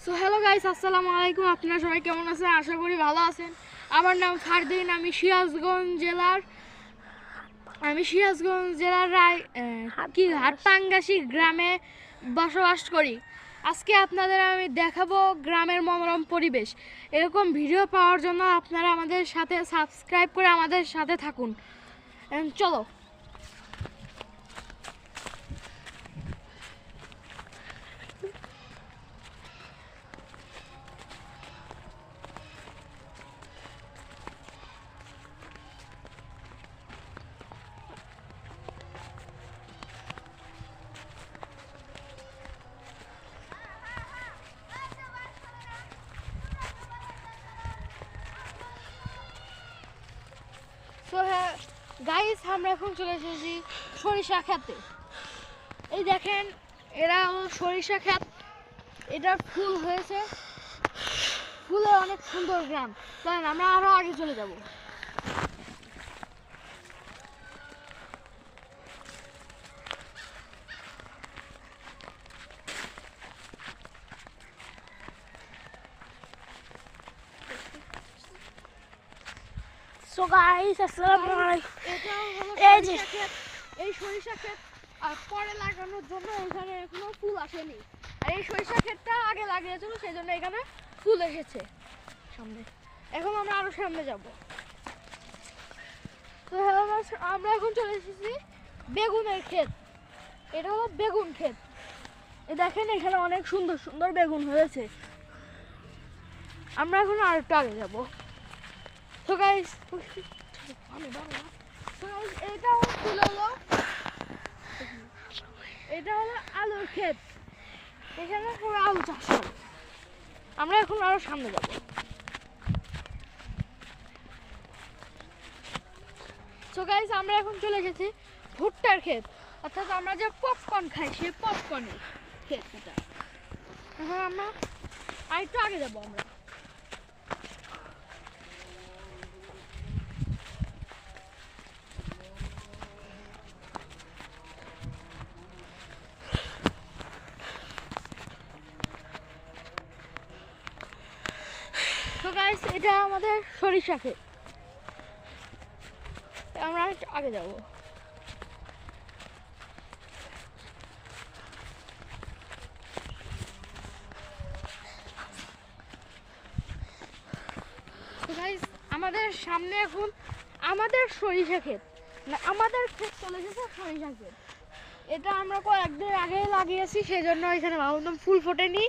So hello guys, আসসালামু আলাইকুম। আপনারা সবাই কেমন আছেন? আশা করি ভালো আছেন। আমার নাম ফারদিন। আমি সিরাজগঞ্জ জেলার হাটপাঙ্গাসী গ্রামে বসবাস করি। আজকে আপনাদের আমি দেখাবো গ্রামের মনোরম পরিবেশ। এরকম ভিডিও পাওয়ার জন্য আপনারা আমাদের সাথে সাবস্ক্রাইব করে আমাদের সাথে থাকুন। চলো। সো হ্যাঁ গাইস, আমরা এখন চলে এসেছি সরিষা খেতে। এই দেখেন, এরা সরিষা ক্ষেত, এটা ফুল হয়েছে, ফুলে অনেক সুন্দর গ্রাম। চলেন আমরা আরো আগে চলে যাব। সো গাইস, আসসালামু আলাইকুম। এটাও হলো এই যে সরিষা ক্ষেত। এই সরিষা ক্ষেত পরে লাগানোর জন্য এখানে এখনো ফুল আসেনি। আর এই সরিষা ক্ষেতটা আগে লাগিয়েছিল, সেই জন্য এখানে ফুল এসেছে সামনে। এখন আমরা আরো সামনে যাব। তো হ্যালো গাইস, আমরা এখন চলে এসেছি বেগুনের ক্ষেত। এটা হলো বেগুন ক্ষেত। এই দেখেন, এখানে অনেক সুন্দর সুন্দর বেগুন হয়েছে। আমরা এখন আরেকটু আগে যাব। তো গাইস, এটা হলো আলুর ক্ষেত। এখানে পুরো আলু চাষ করে। আমরা এখন আরো সামনে যাব। সো গাইস, আমরা এখন চলে গেছি ভুট্টার ক্ষেত, অর্থাৎ আমরা যে পপকর্ন খাই সেই পপকর্নের ক্ষেত এটা। এখন আমরা আরেকটু আগে যাব। আমরা তো গাইস, এটা আমাদের সরিষা ক্ষেত। আমরা একটু আগে যাব। তো গাইস, আমাদের সামনে এখন আমাদের সরিষা ক্ষেত, আমাদের ক্ষেত চলে গেছে সরিষা ক্ষেত। এটা আমরা কয়েকদিন আগে লাগিয়েছি, সেই জন্য এখানে ভাবলাম ফুল ফোটেনি,